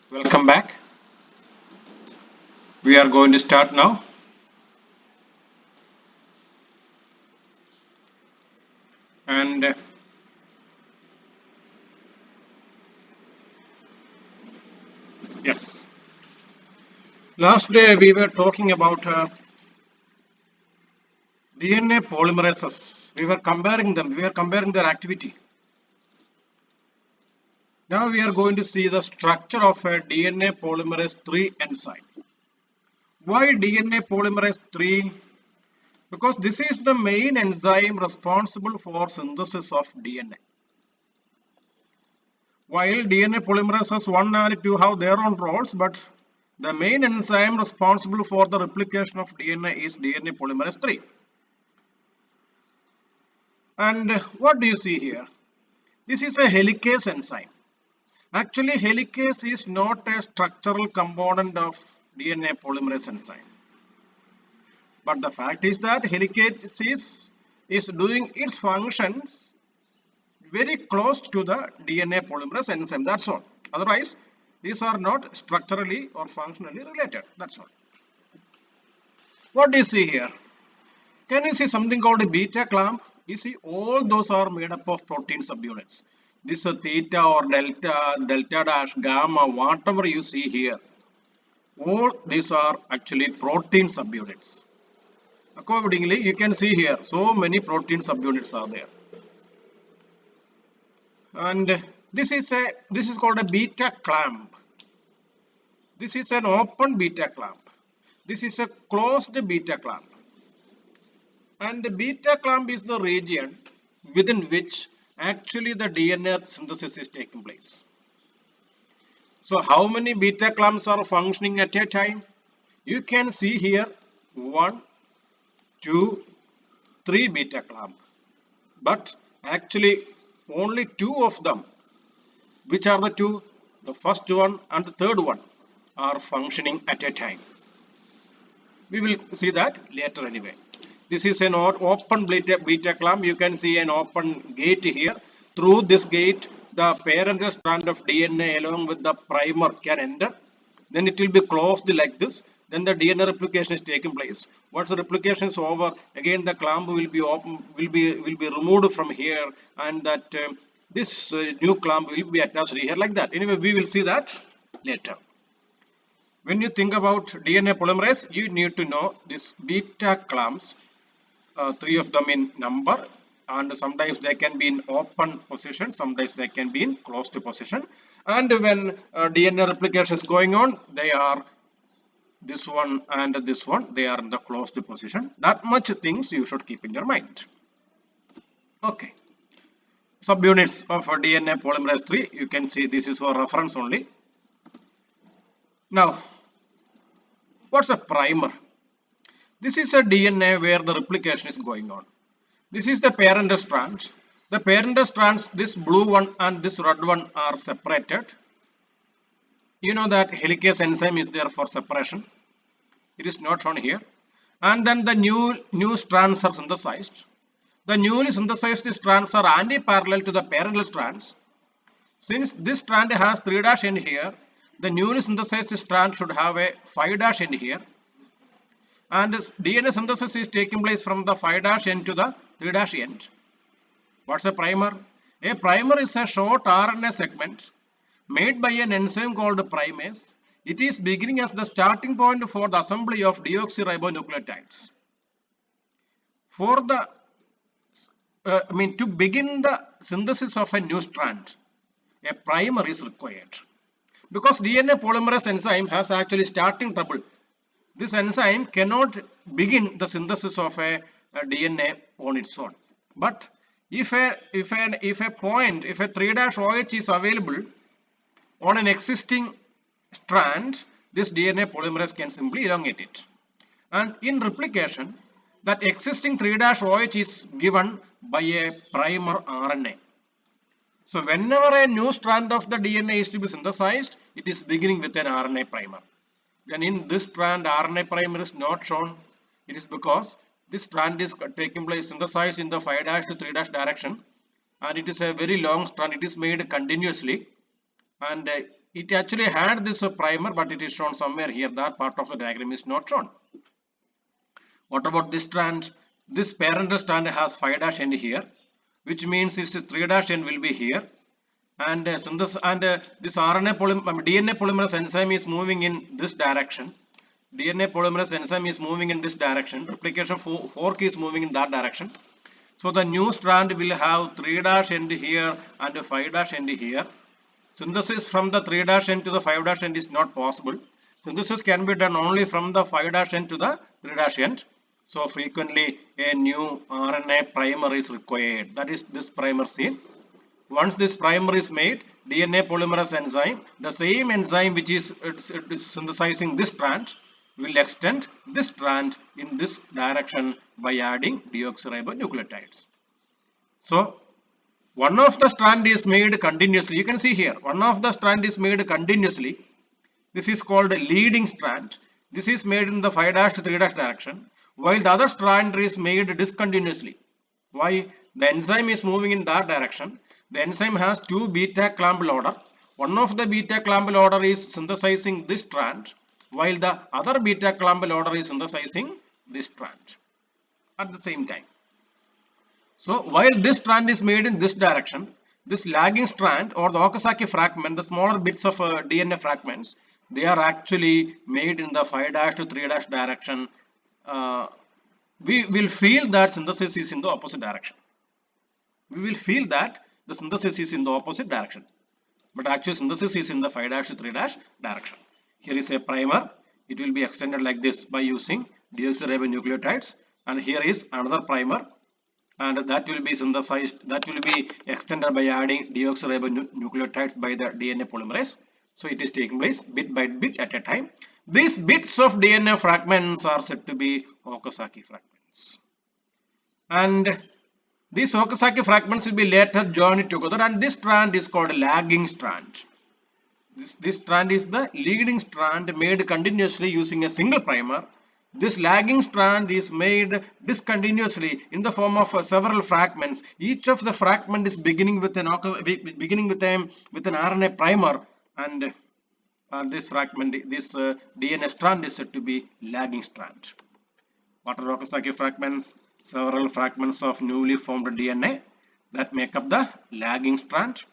Welcome back. We are going to start now. And yes, last day we were talking about DNA polymerases. We were comparing them. We were comparing their activity. Now we are going to see the structure of a DNA polymerase 3 enzyme. Why DNA polymerase 3? Because this is the main enzyme responsible for synthesis of DNA. While DNA polymerases 1 and 2 have their own roles, but the main enzyme responsible for the replication of DNA is DNA polymerase 3. And what do you see here? This is a helicase enzyme. Actually, helicase is not a structural component of DNA polymerase enzyme. But the fact is that helicase is doing its functions very close to the DNA polymerase enzyme. That's all. Otherwise, these are not structurally or functionally related. That's all. What do you see here? Can you see something called a beta clamp? You see, all those are made up of protein subunits. This theta or delta, delta dash, gamma, whatever you see here, all these are actually protein subunits. Accordingly, you can see here, so many protein subunits are there. And this is called a beta clamp. This is an open beta clamp. This is a closed beta clamp. And the beta clamp is the region within which actually the DNA synthesis is taking place. So how many beta clamps are functioning at a time? You can see here 1, 2, 3 beta clamp. But actually only 2 of them. Which are the 2? The first one and the third one are functioning at a time. We will see that later anyway. This is an open beta clamp. You can see an open gate here. Through this gate, the parent strand of DNA along with the primer can enter. Then it will be closed like this. Then the DNA replication is taking place. Once the replication is over, again the clamp will be open, will be removed from here, and that this new clamp will be attached here like that. Anyway, we will see that later. When you think about DNA polymerase, you need to know this beta clamps. 3 of them in number, and sometimes they can be in open position, sometimes they can be in closed position, and when DNA replication is going on, they are this one and this one, they are in the closed position. That much things you should keep in your mind. Okay, subunits of DNA polymerase 3, you can see this is for reference only. Now what's a primer? This is a DNA where the replication is going on. This is the parent strand. The parent strands, this blue one and this red one are separated. You know that helicase enzyme is there for separation. It is not shown here. And then the new strands are synthesized. The newly synthesized strands are anti-parallel to the parallel strands. Since this strand has 3' end here, the newly synthesized strand should have a 5' end here. And this DNA synthesis is taking place from the 5' end to the 3' end. What's a primer? A primer is a short RNA segment made by an enzyme called primase. It is beginning as the starting point for the assembly of deoxyribonucleotides. For the to begin the synthesis of a new strand, a primer is required. Because DNA polymerase enzyme has actually starting trouble. This enzyme cannot begin the synthesis of a DNA on its own. But if a 3' OH is available on an existing strand, this DNA polymerase can simply elongate it. And in replication, that existing 3' OH is given by a primer RNA. So whenever a new strand of the DNA is to be synthesized, it is beginning with an RNA primer. Then in this strand, RNA primer is not shown. It is because this strand is taking place synthesized in the 5' to 3' direction, and it is a very long strand. It is made continuously, and it actually had this primer, but it is shown somewhere here. That part of the diagram is not shown. What about this strand? This parent strand has 5' end here, which means its 3' end will be here. And this DNA polymerase enzyme is moving in this direction. DNA polymerase enzyme is moving in this direction. Replication fork is moving in that direction. So the new strand will have 3' end here and 5' end here. Synthesis from the 3' end to the 5' end is not possible. Synthesis can be done only from the 5' end to the 3' end. So frequently a new RNA primer is required. That is this primer C. Once this primer is made, DNA polymerase enzyme, the same enzyme which is synthesizing this strand, will extend this strand in this direction by adding deoxyribonucleotides. So one of the strand is made continuously. You can see here, one of the strand is made continuously. This is called a leading strand. This is made in the 5' to 3' direction, while the other strand is made discontinuously. Why? The enzyme is moving in that direction. The enzyme has two beta clamp loader. One of the beta clamp loader is synthesizing this strand, while the other beta clamp loader is synthesizing this strand at the same time. So while this strand is made in this direction, this lagging strand or the Okazaki fragment, the smaller bits of DNA fragments, they are actually made in the 5' to 3' direction. We will feel that synthesis is in the opposite direction. We will feel that the synthesis is in the opposite direction, but actually synthesis is in the 5' to 3' direction. Here is a primer. It will be extended like this by using deoxyribonucleotides, and here is another primer, and that will be synthesized, that will be extended by adding deoxyribonucleotides by the DNA polymerase. So it is taking place bit by bit at a time. These bits of DNA fragments are said to be Okazaki fragments, and these Okazaki fragments will be later joined together, and this strand is called a lagging strand. This strand is the leading strand made continuously using a single primer. This lagging strand is made discontinuously in the form of several fragments. Each of the fragment is beginning with an RNA primer, and this fragment, this DNA strand is said to be lagging strand. What are Okazaki fragments? Several fragments of newly formed DNA that make up the lagging strand.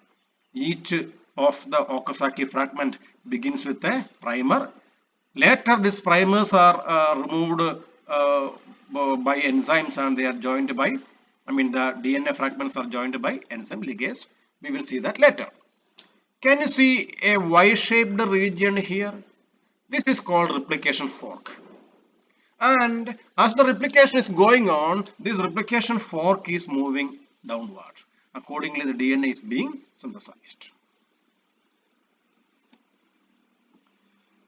Each of the Okazaki fragment begins with a primer. Later these primers are removed by enzymes, and they are joined by, the DNA fragments are joined by enzyme ligase. We will see that later. Can you see a Y-shaped region here? This is called replication fork. And as the replication is going on, this replication fork is moving downward. Accordingly, the DNA is being synthesized.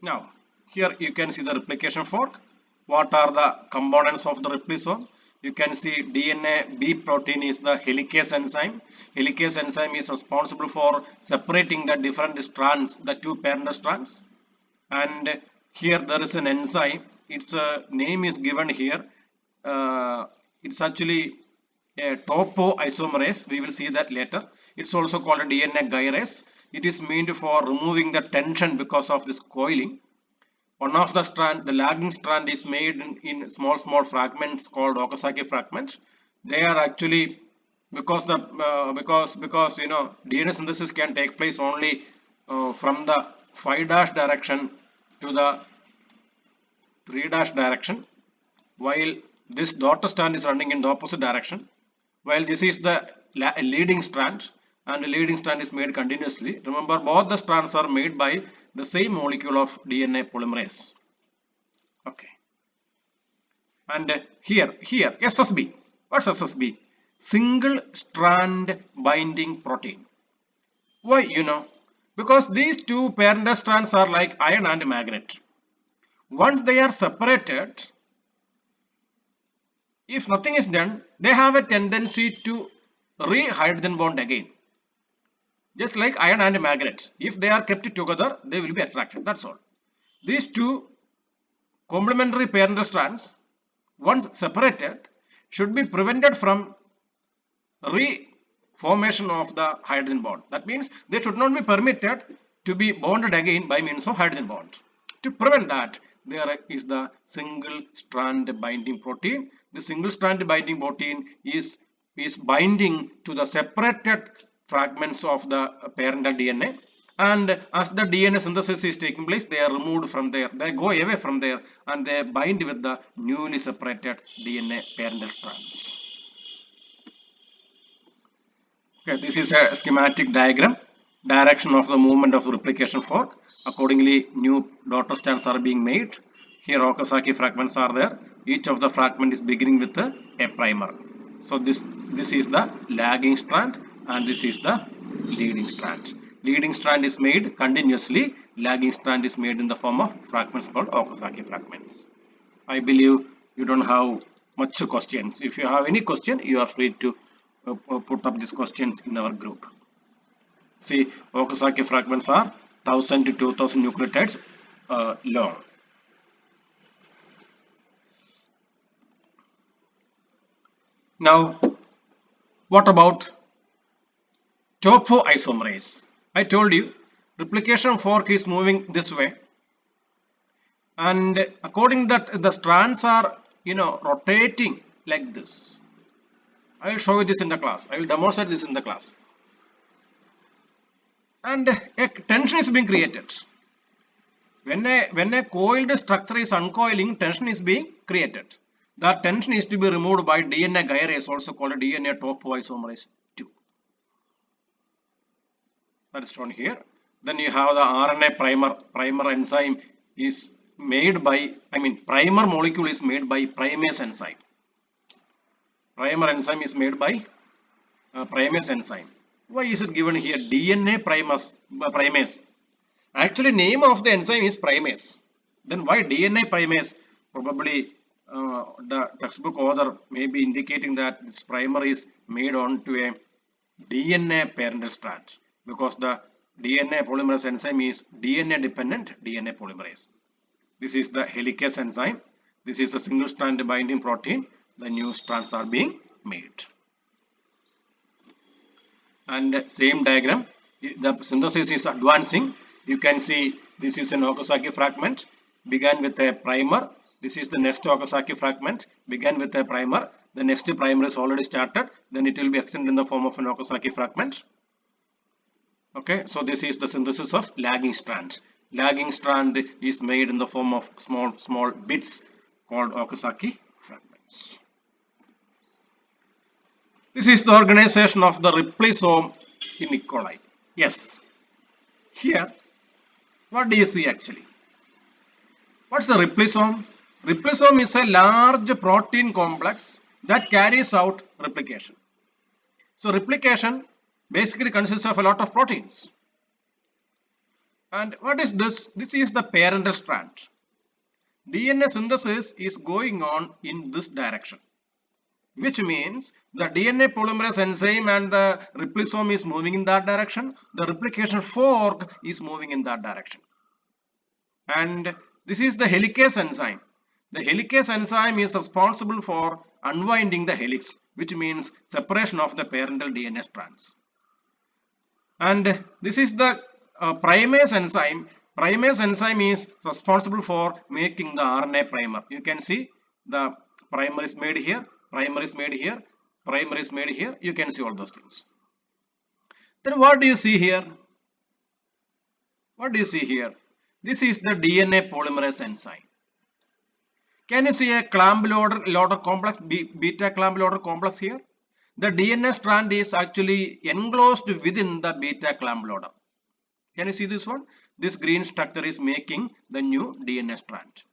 Now, here you can see the replication fork. What are the components of the replisome? You can see DNA B protein is the helicase enzyme. Helicase enzyme is responsible for separating the different strands, the two parent strands. And here there is an enzyme. Its name is given here. It's actually a topoisomerase. We will see that later. It's also called a DNA gyrase. It is meant for removing the tension because of this coiling. One of the strand, the lagging strand, is made in small fragments called Okazaki fragments. They are actually, because DNA synthesis can take place only from the 5' direction to the 3' direction, while this daughter strand is running in the opposite direction, while this is the leading strand, and the leading strand is made continuously. Remember, both the strands are made by the same molecule of DNA polymerase. Okay. And here SSB. What's SSB? Single strand binding protein. Why? Because these two parent strands are like iron and magnet. Once they are separated, if nothing is done, they have a tendency to re-hydrogen bond again. Just like iron and magnet, if they are kept together, they will be attracted. That's all. These two complementary parent strands, once separated, should be prevented from reformation of the hydrogen bond. That means they should not be permitted to be bonded again by means of hydrogen bond. To prevent that, there is the single strand binding protein. The single strand binding protein is binding to the separated fragments of the parental DNA, and as the DNA synthesis is taking place, they are removed from there, they go away from there, and they bind with the newly separated DNA parental strands. Okay, this is a schematic diagram, direction of the movement of the replication fork. Accordingly, new daughter strands are being made. Here Okazaki fragments are there. Each of the fragment is beginning with a primer. So this is the lagging strand and this is the leading strand. Leading strand is made continuously. Lagging strand is made in the form of fragments called Okazaki fragments. I believe you don't have much questions. If you have any question, you are free to put up these questions in our group. See, Okazaki fragments are 1000 to 2000 nucleotides long. Now, what about topoisomerase? I told you, replication fork is moving this way, and according that the strands are rotating like this. I will show you this in the class. I will demonstrate this in the class. And a tension is being created. When a coiled structure is uncoiling, tension is being created. That tension is to be removed by DNA gyrase, also called DNA topoisomerase 2. That is shown here. Then you have the RNA primer. Primer enzyme is made by, primer molecule is made by primase enzyme. Primer enzyme is made by primase enzyme. Why is it given here DNA primase? Actually, name of the enzyme is primase. Then why DNA primase? Probably the textbook author may be indicating that this primer is made onto a DNA parental strand, because the DNA polymerase enzyme is DNA dependent DNA polymerase. This is the helicase enzyme. This is a single strand binding protein. The new strands are being made. And same diagram, the synthesis is advancing. You can see this is an Okazaki fragment, began with a primer. This is the next Okazaki fragment, began with a primer. The next primer is already started, then it will be extended in the form of an Okazaki fragment. Okay, so this is the synthesis of lagging strand. Lagging strand is made in the form of small bits called Okazaki fragments. This is the organization of the replysome in E. coli. Yes. Here, what do you see actually? What's the replysome? Replysome is a large protein complex that carries out replication. So replication basically consists of a lot of proteins. And what is this? This is the parental strand. DNA synthesis is going on in this direction, which means the DNA polymerase enzyme and the replysome is moving in that direction. The replication fork is moving in that direction. And this is the helicase enzyme. The helicase enzyme is responsible for unwinding the helix, which means separation of the parental DNA strands. And this is the primase enzyme. Primase enzyme is responsible for making the RNA primer. You can see the primer is made here, primer is made here, primer is made here. You can see all those things. Then what do you see here? What do you see here? This is the DNA polymerase enzyme. Can you see a clamp loader complex, beta clamp loader complex here? The DNA strand is actually enclosed within the beta clamp loader. Can you see this one? This green structure is making the new DNA strand.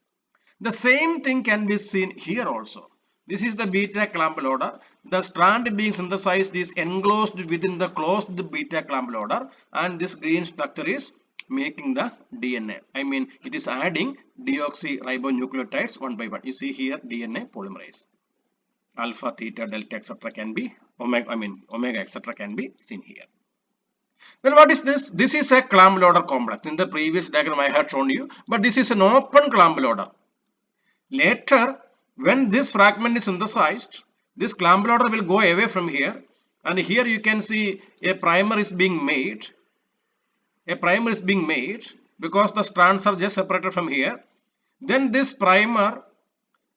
The same thing can be seen here also. This is the beta clamp loader. The strand being synthesized is enclosed within the closed beta clamp loader, and this green structure is making the DNA. It is adding deoxyribonucleotides one by one. You see here DNA polymerase. Alpha, theta, delta, etc. can be omega, etc. can be seen here. Then what is this? This is a clamp loader complex. In the previous diagram I had shown you, but this is an open clamp loader. Later, when this fragment is synthesized, this clamp loader will go away from here, and here you can see a primer is being made. a primer is being made because the strands are just separated from here. Then this primer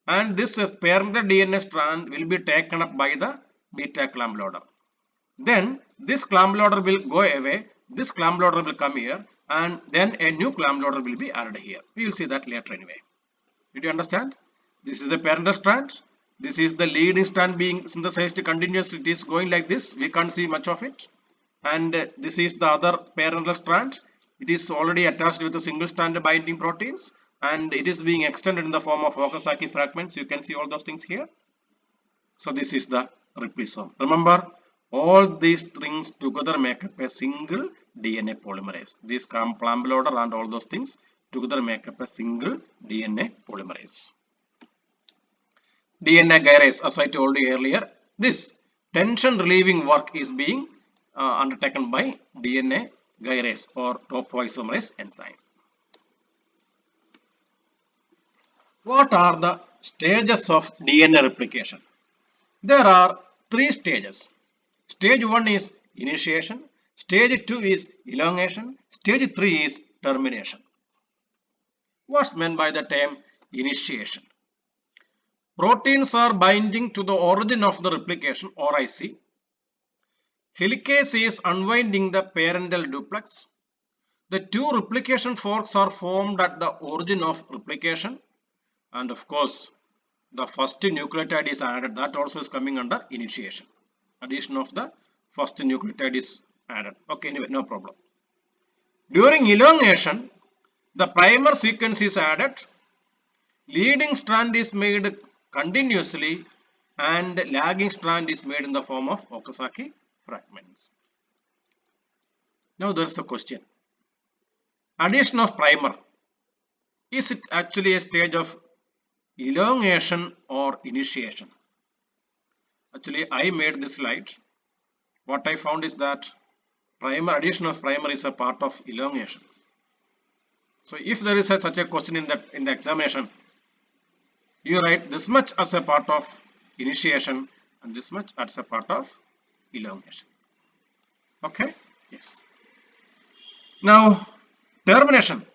and this parental DNA strand will be taken up by the beta clamp loader. Then this clamp loader will go away, this clamp loader will come here, and then a new clamp loader will be added here. We will see that later anyway. Did you understand? This is the parental strand. This is the leading strand being synthesized continuously. It is going like this. We can't see much of it. And this is the other parental strand. It is already attached with a single strand binding proteins, and it is being extended in the form of Okazaki fragments. You can see all those things here. So this is the replosome. Remember, all these things together make up a single DNA polymerase. This clamp loader and all those things together make up a single DNA polymerase. DNA gyrase, as I told you earlier, this tension relieving work is being undertaken by DNA gyrase or topoisomerase enzyme. What are the stages of DNA replication? There are 3 stages. Stage 1 is initiation, stage 2 is elongation, stage 3 is termination. What's meant by the term initiation? Proteins are binding to the origin of the replication, ORIC. Helicase is unwinding the parental duplex. The 2 replication forks are formed at the origin of replication, and of course the first nucleotide is added. That also is coming under initiation. Addition of the first nucleotide is added. Okay, anyway, no problem. During elongation, the primer sequence is added, leading strand is made continuously, and lagging strand is made in the form of Okazaki fragments. Now there is a question. Addition of primer, is it actually a stage of elongation or initiation? Actually, I made this slide. What I found is that addition of primer is a part of elongation. So if there is such a question in the examination, you write this much as a part of initiation and this much as a part of elongation. Okay? Yes. Now, termination.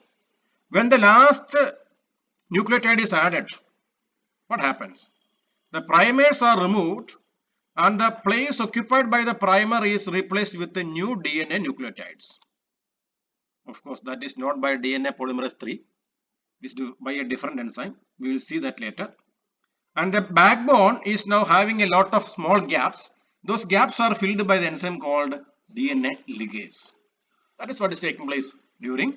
When the last nucleotide is added, what happens? The primers are removed and the place occupied by the primer is replaced with the new DNA nucleotides. Of course, that is not by DNA polymerase 3. It is by a different enzyme. We will see that later. And the backbone is now having a lot of small gaps. Those gaps are filled by the enzyme called DNA ligase. That is what is taking place during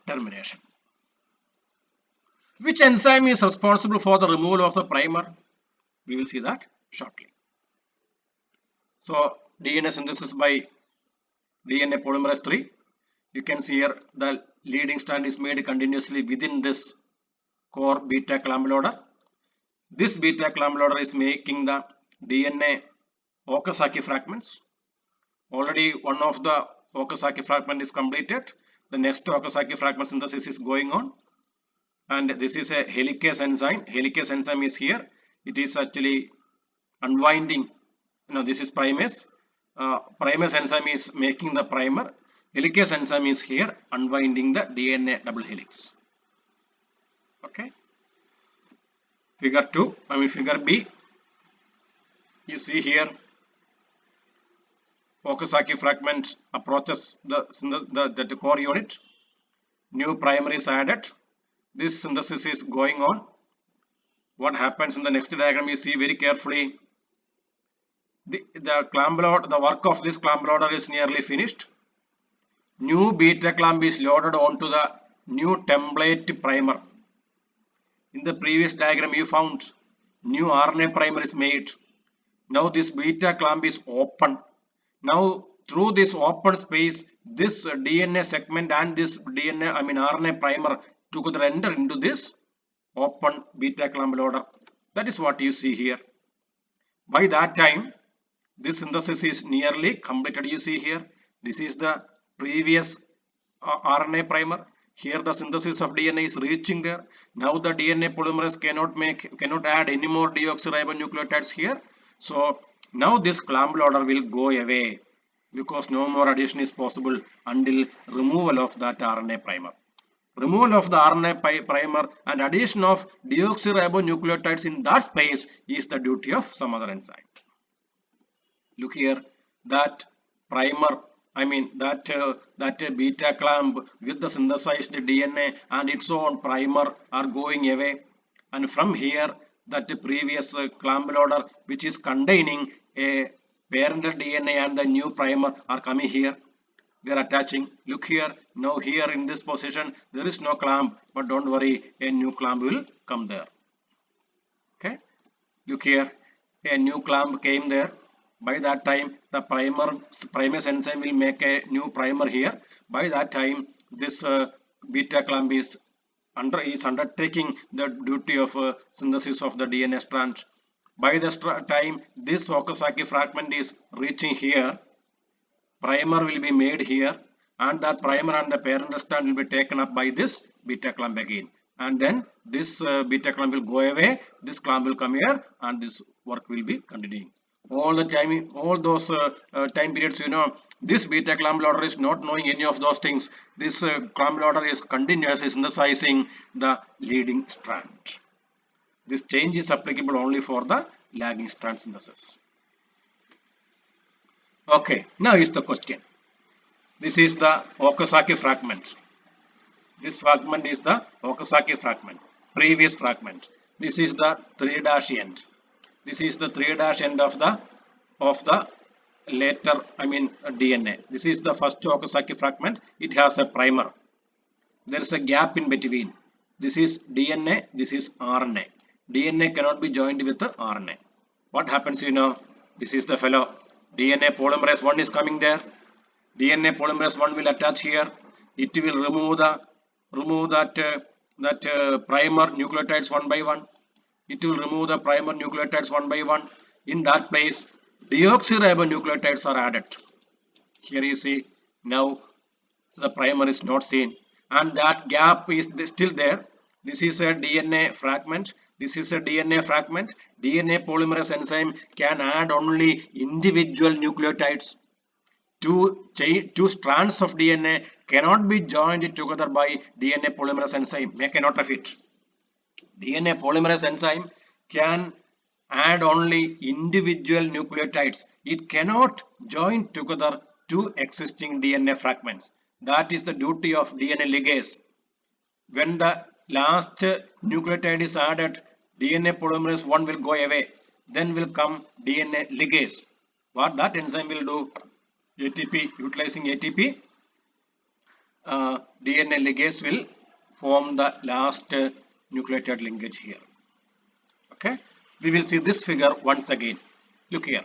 termination. Which enzyme is responsible for the removal of the primer? We will see that shortly. So DNA synthesis by DNA polymerase 3. You can see here the leading strand is made continuously within this core beta clamp loader. This beta clamp loader is making the DNA Okazaki fragments. Already one of the Okazaki fragment is completed. The next Okazaki fragment synthesis is going on. And this is a helicase enzyme. Helicase enzyme is here. It is actually unwinding. This is primase. Primase enzyme is making the primer. Helicase enzyme is here unwinding the DNA double helix. Okay. Figure B. You see here Okazaki fragment approaches the core unit. New primer is added. This synthesis is going on. What happens in the next diagram, you see very carefully. The clamp loader, the work of this clamp loader is nearly finished. New beta clamp is loaded onto the new template primer. In the previous diagram you found new RNA primer is made. Now this beta clamp is open. Now through this open space, this DNA segment and this RNA primer together enter into this open beta clamp loader. That is what you see here. By that time, this synthesis is nearly completed. You see here, this is the previous RNA primer. Here the synthesis of DNA is reaching there. Now the DNA polymerase cannot add any more deoxyribonucleotides here. So now this clamp loader will go away. because no more addition is possible until removal of that RNA primer. Removal of the RNA primer and addition of deoxyribonucleotides in that space is the duty of some other enzyme. Look here, that primer, that beta clamp with the synthesized DNA and its own primer are going away, and from here that previous clamp loader which is containing a parental DNA and the new primer are coming here. They are attaching. Look here, now here in this position there is no clamp, but don't worry, a new clamp will come there. Okay, look here, a new clamp came there. By that time the primase enzyme will make a new primer here. By that time this beta clamp is undertaking the duty of synthesis of the DNA strand. By this time this Okazaki fragment is reaching here, primer will be made here, and that primer and the parent strand will be taken up by this beta clamp again, and then this beta clamp will go away, this clamp will come here, and this work will be continuing all the time, all those time periods. This beta clamp loader is not knowing any of those things. This clamp loader is continuously synthesizing the leading strand. This change is applicable only for the lagging strand synthesis. Okay, now is the question. This is the Okazaki fragment. This fragment is the Okazaki fragment, previous fragment. This is the 3' end. This is the 3' end of the later, DNA. This is the first Okazaki fragment. It has a primer. There is a gap in between. This is DNA, this is RNA. DNA cannot be joined with the RNA. What happens, this is the fellow. DNA polymerase 1 is coming there. DNA polymerase 1 will attach here. It will remove that primer nucleotides one by one. It will remove the primer nucleotides one by one. In that place, deoxyribonucleotides are added. Here you see, now the primer is not seen, and that gap is still there. This is a DNA fragment. This is a DNA fragment. DNA polymerase enzyme can add only individual nucleotides. Two strands of DNA cannot be joined together by DNA polymerase enzyme. Make a note of it. DNA polymerase enzyme can add only individual nucleotides. It cannot join together two existing DNA fragments. That is the duty of DNA ligase. When the last nucleotide is added, DNA polymerase 1 will go away. Then will come DNA ligase. What that enzyme will do? ATP, utilizing ATP, DNA ligase will form the last nucleotide linkage here. Okay, we will see this figure once again. Look here.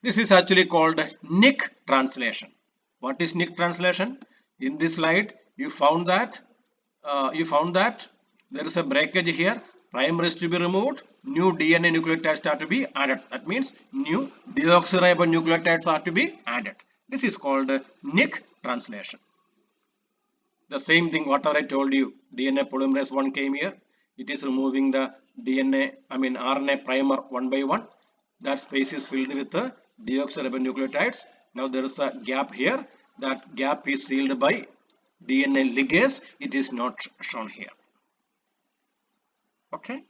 This is actually called Nick translation. What is Nick translation? In this slide, you found that there is a breakage here. Primer is to be removed. New DNA nucleotides are to be added. That means new deoxyribonucleotides are to be added. This is called Nick translation. The same thing whatever I told you. DNA polymerase 1 came here. It is removing the RNA primer one by one. That space is filled with the deoxyribonucleotides. Now there is a gap here. That gap is sealed by DNA ligase. It is not shown here. Okay.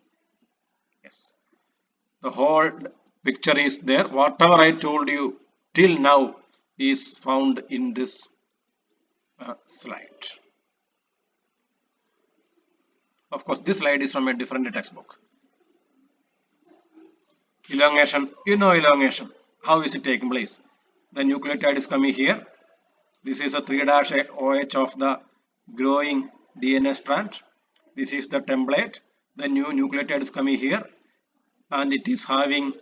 Yes. The whole picture is there. Whatever I told you till now is found in this slide. Of course, this slide is from a different textbook. Elongation. Elongation. How is it taking place? The nucleotide is coming here. This is a 3' OH of the growing DNA strand. This is the template. The new nucleotide is coming here, and it is having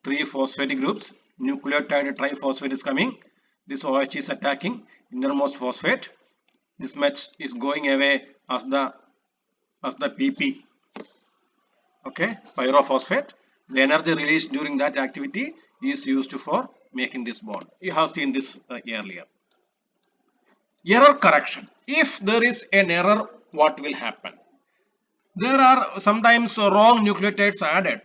3 phosphate groups. Nucleotide triphosphate is coming. This OH is attacking innermost phosphate. This much is going away as the PP. Okay, pyrophosphate. The energy released during that activity is used for making this bond. You have seen this earlier. Error correction. If there is an error, what will happen? There are sometimes wrong nucleotides added.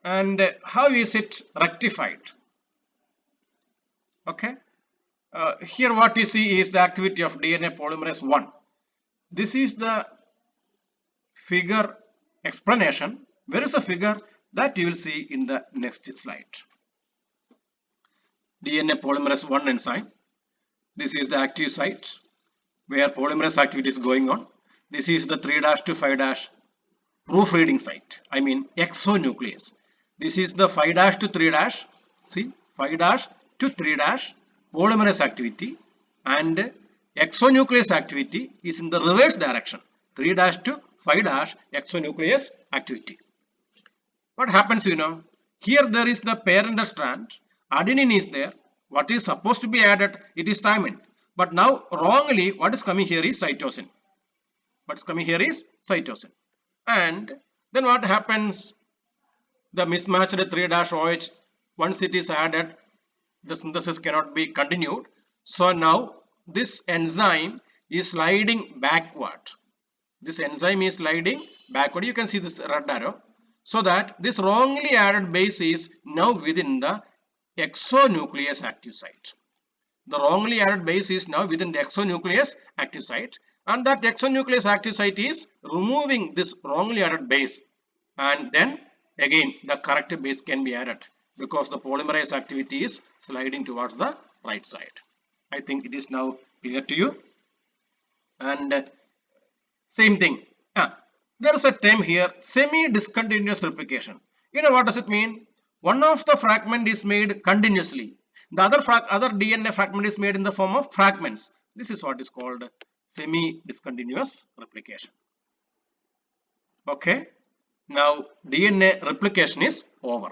And how is it rectified? Okay. Here what you see is the activity of DNA polymerase 1. This is the figure explanation. Where is the figure? That you will see in the next slide. DNA polymerase 1 enzyme. This is the active site where polymerase activity is going on. This is the 3' to 5' proofreading site. I mean exonuclease. This is the 5' to 3'. See, 5' to 3' polymerase activity, and exonuclease activity is in the reverse direction. 3' to 5' exonuclease activity. What happens, here there is the parent strand, adenine is there, what is supposed to be added, it is thymine. But now wrongly what is coming here is cytosine. What's coming here is cytosine. And then what happens? The mismatched 3' OH, once it is added, the synthesis cannot be continued. So now this enzyme is sliding backward. This enzyme is sliding backward. You can see this red arrow. So that this wrongly added base is now within the exonuclease active site. The wrongly added base is now within the exonuclease active site, and that exonuclease active site is removing this wrongly added base, and then again the correct base can be added because the polymerase activity is sliding towards the right side. I think it is now clear to you. And same thing. There is a term here, semi-discontinuous replication. You know what does it mean? One of the fragment is made continuously. The other DNA fragment is made in the form of fragments. This is what is called semi-discontinuous replication. Okay. Now DNA replication is over.